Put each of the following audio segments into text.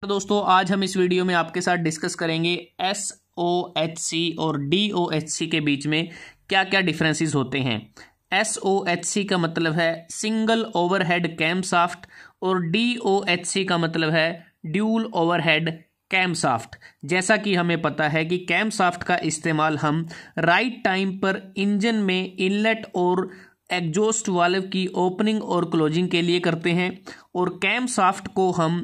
तो दोस्तों आज हम इस वीडियो में आपके साथ डिस्कस करेंगे SOHC और DOHC के बीच में क्या क्या डिफरेंसेस होते हैं। SOHC का मतलब है सिंगल ओवरहेड कैम शाफ्ट और DOHC का मतलब है ड्यूल ओवरहेड कैम शाफ्ट। जैसा कि हमें पता है कि कैम शाफ्ट का इस्तेमाल हम राइट टाइम पर इंजन में इनलेट और एग्जॉस्ट वाल्व की ओपनिंग और क्लोजिंग के लिए करते हैं और कैम शाफ्ट को हम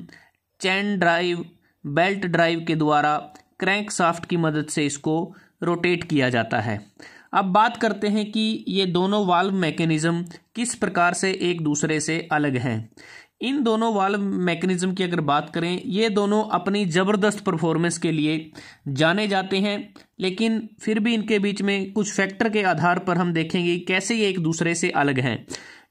चैन ड्राइव बेल्ट ड्राइव के द्वारा क्रैंक शाफ्ट की मदद से इसको रोटेट किया जाता है। अब बात करते हैं कि ये दोनों वाल्व मैकेनिज्म किस प्रकार से एक दूसरे से अलग हैं। इन दोनों वाल्व मैकेनिज्म की अगर बात करें, ये दोनों अपनी ज़बरदस्त परफॉर्मेंस के लिए जाने जाते हैं, लेकिन फिर भी इनके बीच में कुछ फैक्टर के आधार पर हम देखेंगे कैसे ये एक दूसरे से अलग हैं।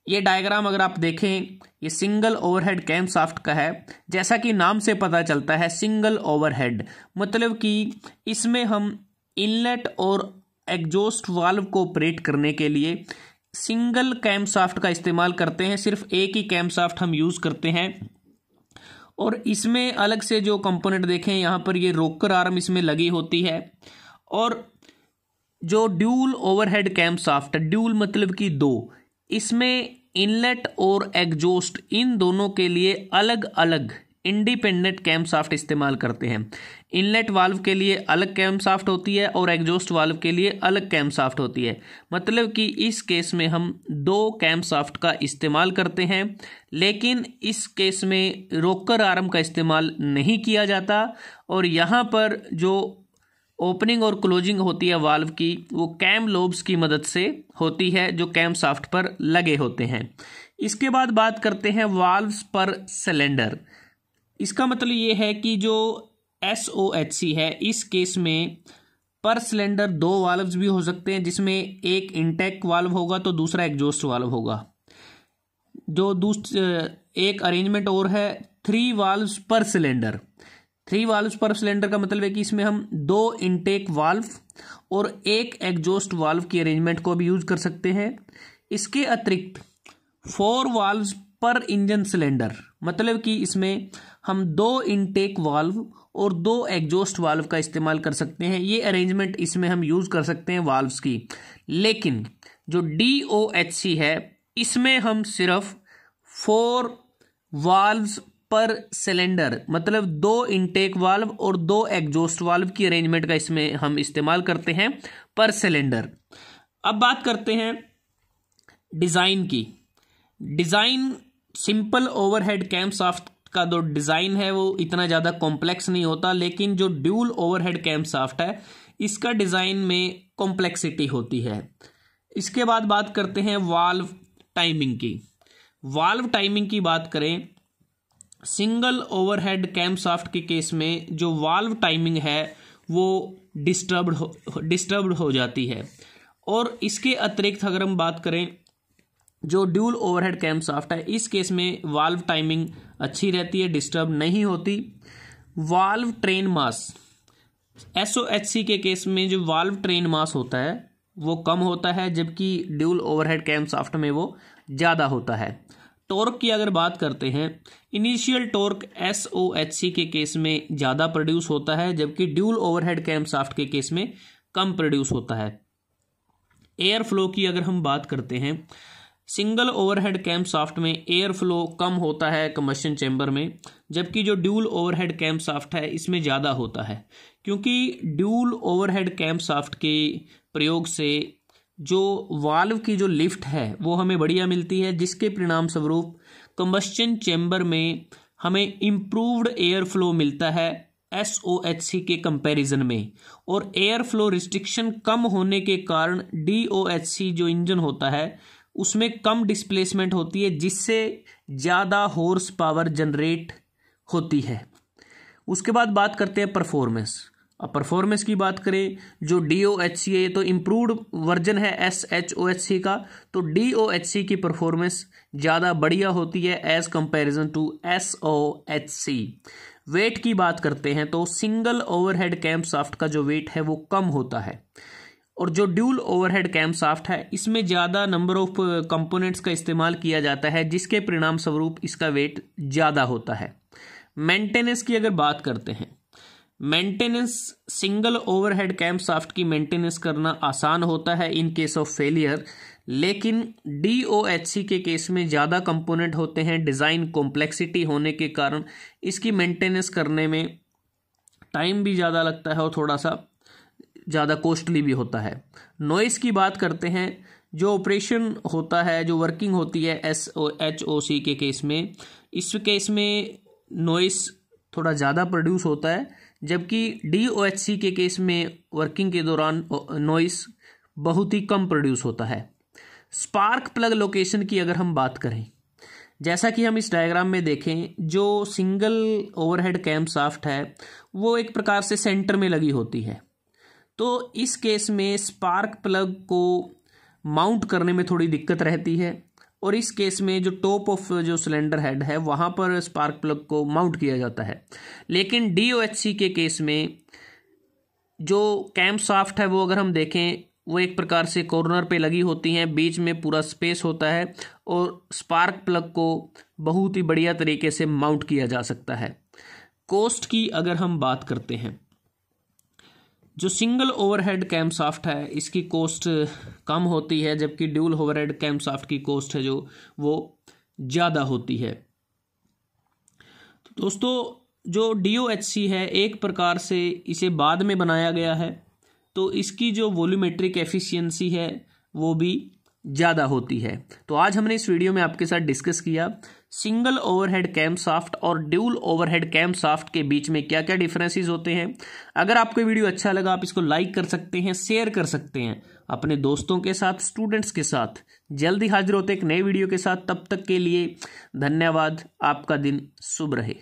ये डायग्राम अगर आप देखें, ये सिंगल ओवरहेड कैम शाफ्ट का है। जैसा कि नाम से पता चलता है सिंगल ओवरहेड मतलब कि इसमें हम इनलेट और एग्जॉस्ट वाल्व को ऑपरेट करने के लिए सिंगल कैम शाफ्ट का इस्तेमाल करते हैं। सिर्फ एक ही कैम शाफ्ट हम यूज़ करते हैं और इसमें अलग से जो कंपोनेंट देखें, यहाँ पर ये रोकर आर्म इसमें लगी होती है। और जो dual overhead camshaft, dual मतलब कि दो, इसमें इनलेट और एग्जॉस्ट इन दोनों के लिए अलग अलग इंडिपेंडेंट कैम शाफ्ट इस्तेमाल करते हैं। इनलेट वाल्व के लिए अलग कैम शाफ्ट होती है और एग्जॉस्ट वाल्व के लिए अलग कैम शाफ्ट होती है। मतलब कि इस केस में हम दो कैम शाफ्ट का इस्तेमाल करते हैं, लेकिन इस केस में रोकर आर्म का इस्तेमाल नहीं किया जाता। और यहाँ पर जो ओपनिंग और क्लोजिंग होती है वाल्व की, वो कैम लोब्स की मदद से होती है जो कैम शाफ्ट पर लगे होते हैं। इसके बाद बात करते हैं वाल्व्स पर सिलेंडर। इसका मतलब ये है कि जो SOHC है, इस केस में पर सिलेंडर दो वाल्व्स भी हो सकते हैं, जिसमें एक इनटेक वाल्व होगा तो दूसरा एग्जॉस्ट वाल्व होगा। एक अरेंजमेंट और है 3 वाल्व्स पर सिलेंडर। 3 वाल्व्स पर सिलेंडर का मतलब है कि इसमें हम 2 इनटेक वाल्व और एक एग्जॉस्ट वाल्व की अरेंजमेंट को भी यूज कर सकते हैं। इसके अतिरिक्त 4 वाल्व्स पर इंजन सिलेंडर, मतलब कि इसमें हम 2 इनटेक वाल्व और 2 एग्जॉस्ट वाल्व का इस्तेमाल कर सकते हैं। ये अरेंजमेंट इसमें हम यूज कर सकते हैं वाल्व्स की। लेकिन जो DOHC है, इसमें हम सिर्फ 4 वाल्व्स पर सिलेंडर, मतलब 2 इनटेक वाल्व और 2 एग्जॉस्ट वाल्व की अरेंजमेंट का इसमें हम इस्तेमाल करते हैं पर सिलेंडर। अब बात करते हैं डिज़ाइन की। Design simple overhead camshaft का जो डिज़ाइन है वो इतना ज़्यादा कॉम्प्लेक्स नहीं होता, लेकिन जो ड्यूल ओवरहेड कैम शाफ्ट है इसका डिज़ाइन में कॉम्प्लेक्सिटी होती है। इसके बाद बात करते हैं वाल्व टाइमिंग की। वाल्व टाइमिंग की बात करें, सिंगल ओवरहेड कैम शाफ्ट के केस में जो वाल्व टाइमिंग है वो डिस्टर्ब्ड हो जाती है। और इसके अतिरिक्त अगर हम बात करें जो ड्यूल ओवरहेड कैम शाफ्ट है, इस केस में वाल्व टाइमिंग अच्छी रहती है, डिस्टर्ब नहीं होती। वाल्व ट्रेन मास, SOHC के केस में जो वाल्व ट्रेन मास होता है वो कम होता है, जबकि ड्यूल ओवरहेड कैम शाफ्ट में वो ज़्यादा होता है। टॉर्क की अगर बात करते हैं, इनिशियल टॉर्क SOHC के केस में ज़्यादा प्रोड्यूस होता है, जबकि ड्यूल ओवरहेड कैम शाफ्ट के केस में कम प्रोड्यूस होता है। एयर फ्लो की अगर हम बात करते हैं, सिंगल ओवरहेड कैम शाफ्ट में एयर फ्लो कम होता है कंबशन चैम्बर में, जबकि जो ड्यूल ओवरहेड कैम शाफ्ट है इसमें ज़्यादा होता है। क्योंकि ड्यूल ओवरहेड कैम शाफ्ट के प्रयोग से जो वाल्व की जो लिफ्ट है वो हमें बढ़िया मिलती है, जिसके परिणाम स्वरूप कंबशन चैम्बर में हमें इम्प्रूव्ड एयर फ्लो मिलता है SOHC के कंपैरिजन में। और एयर फ्लो रिस्ट्रिक्शन कम होने के कारण DOHC जो इंजन होता है उसमें कम डिस्प्लेसमेंट होती है, जिससे ज़्यादा हॉर्स पावर जनरेट होती है। उसके बाद बात करते हैं परफॉर्मेंस। अब परफॉर्मेंस की बात करें, जो DOHC है तो इम्प्रूव्ड वर्जन है SHOHC का, तो DOHC की परफॉर्मेंस ज़्यादा बढ़िया होती है as comparison to SOHC। Weight की बात करते हैं तो सिंगल ओवरहेड कैम शाफ्ट का जो वेट है वो कम होता है, और जो ड्यूल ओवरहेड कैम शाफ्ट है इसमें ज़्यादा नंबर ऑफ कंपोनेंट्स का इस्तेमाल किया जाता है, जिसके परिणाम स्वरूप इसका वेट ज़्यादा होता है। मेंटेनेंस की अगर बात करते हैं, मेंटेनेंस सिंगल ओवरहेड कैमशाफ्ट की मेंटेनेंस करना आसान होता है इन केस ऑफ फेलियर, लेकिन DOHC के केस में ज़्यादा कंपोनेंट होते हैं, डिज़ाइन कॉम्प्लेक्सिटी होने के कारण इसकी मेंटेनेंस करने में टाइम भी ज़्यादा लगता है और थोड़ा सा ज़्यादा कॉस्टली भी होता है। नॉइस की बात करते हैं, जो ऑपरेशन होता है, जो वर्किंग होती है SOHC के केस में, इस केस में नॉइस थोड़ा ज़्यादा प्रोड्यूस होता है, जबकि DOHC के केस में वर्किंग के दौरान नॉइस बहुत ही कम प्रोड्यूस होता है। स्पार्क प्लग लोकेशन की अगर हम बात करें, जैसा कि हम इस डायग्राम में देखें, जो सिंगल ओवरहेड कैमशाफ्ट है वो एक प्रकार से सेंटर में लगी होती है, तो इस केस में स्पार्क प्लग को माउंट करने में थोड़ी दिक्कत रहती है, और इस केस में जो टॉप ऑफ जो सिलेंडर हेड है वहाँ पर स्पार्क प्लग को माउंट किया जाता है। लेकिन DOHC के केस में जो कैमशाफ्ट है वो अगर हम देखें, वो एक प्रकार से कॉर्नर पे लगी होती हैं, बीच में पूरा स्पेस होता है और स्पार्क प्लग को बहुत ही बढ़िया तरीके से माउंट किया जा सकता है। कॉस्ट की अगर हम बात करते हैं, जो सिंगल ओवरहेड कैमशाफ्ट है इसकी कॉस्ट कम होती है, जबकि ड्यूल ओवरहेड कैमशाफ्ट की कॉस्ट है जो वो ज़्यादा होती है। तो दोस्तों, जो DOHC है एक प्रकार से इसे बाद में बनाया गया है, तो इसकी जो वॉल्यूमेट्रिक एफिशिएंसी है वो भी ज़्यादा होती है। तो आज हमने इस वीडियो में आपके साथ डिस्कस किया सिंगल ओवरहेड कैमशाफ्ट और ड्यूल ओवरहेड कैमशाफ्ट के बीच में क्या क्या डिफरेंसेस होते हैं। अगर आपको वीडियो अच्छा लगा, आप इसको लाइक कर सकते हैं, शेयर कर सकते हैं अपने दोस्तों के साथ, स्टूडेंट्स के साथ। जल्दी हाजिर होते एक नए वीडियो के साथ, तब तक के लिए धन्यवाद। आपका दिन शुभ रहे।